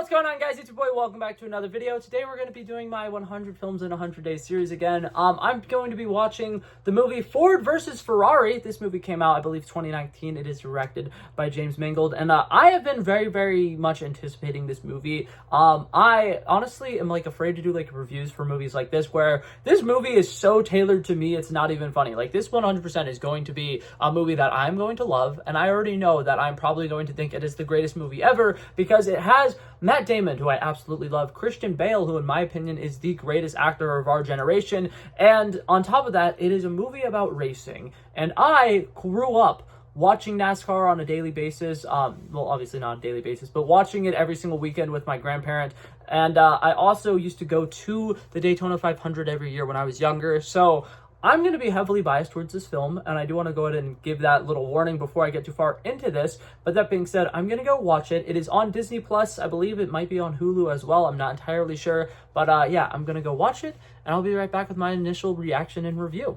What's going on, guys? It's your boy. Welcome back to another video. Today we're going to be doing my 100 films in 100 days series again. I'm going to be watching the movie Ford versus Ferrari. This movie came out, I believe, 2019. It is directed by James Mangold, and I have been very much anticipating this movie. I honestly am afraid to do reviews for movies like this, where this movie is so tailored to me, it's not even funny. This 100% is going to be a movie that I'm going to love, and I already know that I'm probably going to think it is the greatest movie ever because it has Matt Damon, who I absolutely love, Christian Bale, who in my opinion is the greatest actor of our generation, and on top of that, it is a movie about racing. And I grew up watching NASCAR on a daily basis, well, obviously not on a daily basis, but watching it every single weekend with my grandparent. And I also used to go to the Daytona 500 every year when I was younger, so I'm going to be heavily biased towards this film, and I do want to go ahead and give that little warning before I get too far into this. But that being said, I'm going to go watch it. It is on Disney+. I believe it might be on Hulu as well. I'm not entirely sure. But yeah, I'm going to go watch it, and I'll be right back with my initial reaction and review.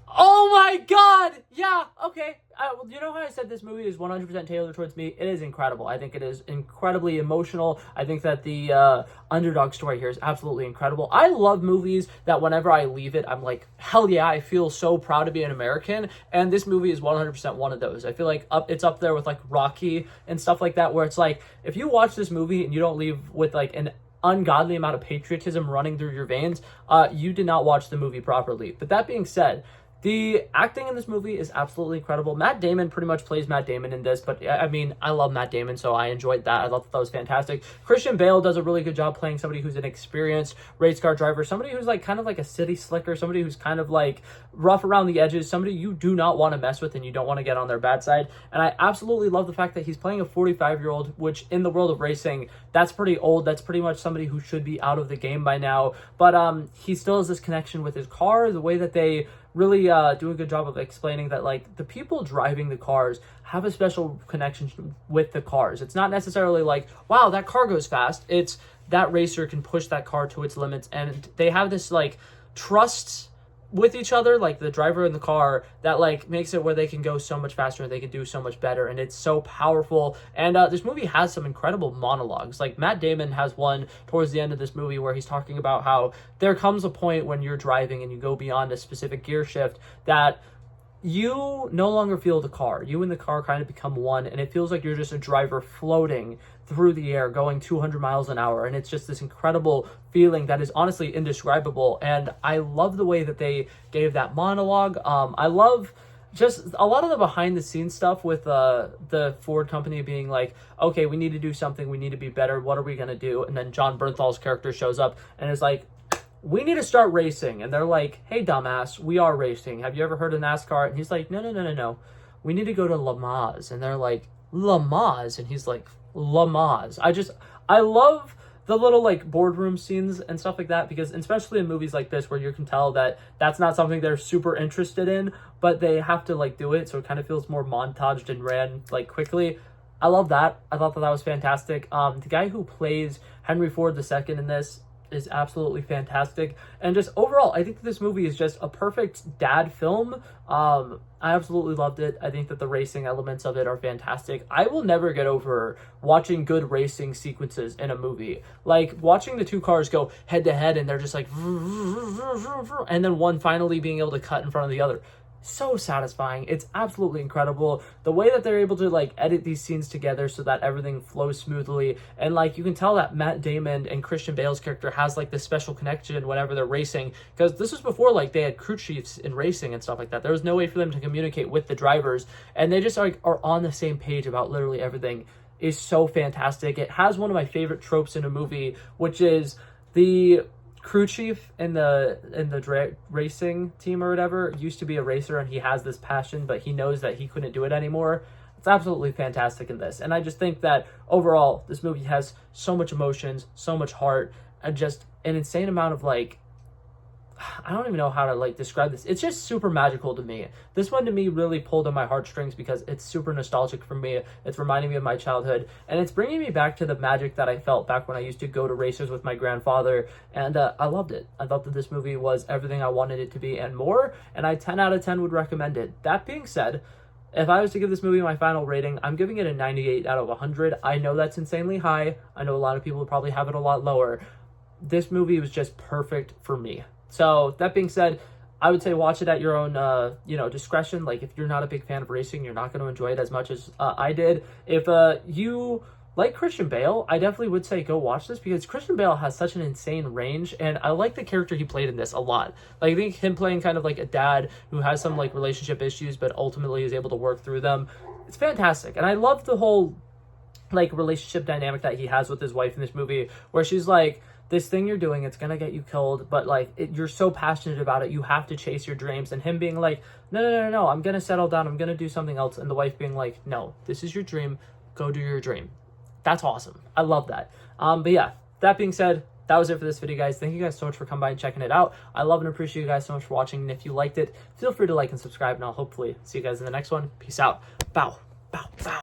Oh my god! Yeah, okay. You know how I said this movie is 100% tailored towards me? It is incredible. I think it is incredibly emotional. I think that the underdog story here is absolutely incredible. I love movies that whenever I leave it, I'm like, hell yeah, I feel so proud to be an American. And this movie is 100% one of those. I feel like it's up there with Rocky and stuff like that, where it's like, if you watch this movie and you don't leave with an ungodly amount of patriotism running through your veins, you did not watch the movie properly. But that being said, the acting in this movie is absolutely incredible. Matt Damon pretty much plays Matt Damon in this, but I mean, I love Matt Damon, so I enjoyed that. I thought that was fantastic. Christian Bale does a really good job playing somebody who's an experienced race car driver, somebody who's kind of like a city slicker, somebody who's kind of rough around the edges, somebody you do not want to mess with and you don't want to get on their bad side. And I absolutely love the fact that he's playing a 45-year-old, which in the world of racing, that's pretty old. That's pretty much somebody who should be out of the game by now. But he still has this connection with his car, the way that they really do a good job of explaining that the people driving the cars have a special connection with the cars. It's not necessarily wow, that car goes fast. It's that racer can push that car to its limits, and they have this trust with each other, the driver in the car, that makes it where they can go so much faster and they can do so much better, and it's so powerful. And this movie has some incredible monologues. Matt Damon has one towards the end of this movie where he's talking about how there comes a point when you're driving and you go beyond a specific gear shift that you no longer feel the car. You and the car kind of become one, and it feels like you're just a driver floating through the air going 200 miles an hour, and it's just this incredible feeling that is honestly indescribable. And I love the way that they gave that monologue. I love just a lot of the behind the scenes stuff with the Ford company being okay, we need to do something, we need to be better, what are we gonna do? And then John Bernthal's character shows up and is we need to start racing. And they're like, hey dumbass, we are racing, have you ever heard of NASCAR? And he's like, no, we need to go to Le Mans. And they're like, Le Mans? And he's like, Le Mans. I love the little boardroom scenes and stuff like that, because especially in movies like this where you can tell that that's not something they're super interested in, but they have to do it, so it kind of feels more montaged and ran quickly. I love that. I thought that was fantastic. The guy who plays Henry Ford II in this is absolutely fantastic. And just overall, I think that this movie is just a perfect dad film. I absolutely loved it. I think that the racing elements of it are fantastic. I will never get over watching good racing sequences in a movie. Watching the two cars go head to head and they're just and then one finally being able to cut in front of the other. So satisfying. It's absolutely incredible the way that they're able to edit these scenes together so that everything flows smoothly. And you can tell that Matt Damon and Christian Bale's character has this special connection whenever they're racing, because this was before they had crew chiefs in racing and stuff like that. There was no way for them to communicate with the drivers, and they just are on the same page about literally everything. Is so fantastic. It has one of my favorite tropes in a movie, which is the crew chief in the racing team or whatever used to be a racer, and he has this passion, but he knows that he couldn't do it anymore. It's absolutely fantastic in this. And I just think that overall this movie has so much emotions, so much heart, and just an insane amount of I don't even know how to like describe this. It's just super magical to me. This one to me really pulled on my heartstrings because it's super nostalgic for me. It's reminding me of my childhood, and it's bringing me back to the magic that I felt back when I used to go to races with my grandfather, and I loved it. I thought that this movie was everything I wanted it to be and more, and I 10 out of 10 would recommend it. That being said, if I was to give this movie my final rating, I'm giving it a 98 out of 100. I know that's insanely high. I know a lot of people would probably have it a lot lower. This movie was just perfect for me. So that being said, I would say watch it at your own, discretion. Like if you're not a big fan of racing, you're not going to enjoy it as much as I did. If you like Christian Bale, I definitely would say go watch this because Christian Bale has such an insane range, and I like the character he played in this a lot. Like I think him playing kind of like a dad who has some like relationship issues, but ultimately is able to work through them. It's fantastic, and I love the whole like relationship dynamic that he has with his wife in this movie, where she's like, this thing you're doing, it's gonna get you killed, but like you're so passionate about it, you have to chase your dreams. And him being like, no, I'm gonna settle down, I'm gonna do something else. And the wife being like, no, this is your dream, go do your dream. That's awesome. I love that. But yeah, that being said, that was it for this video, guys. Thank you guys so much for coming by and checking it out. I love and appreciate you guys so much for watching. And if you liked it, feel free to like and subscribe, and I'll hopefully see you guys in the next one. Peace out. Bow, bow, bow.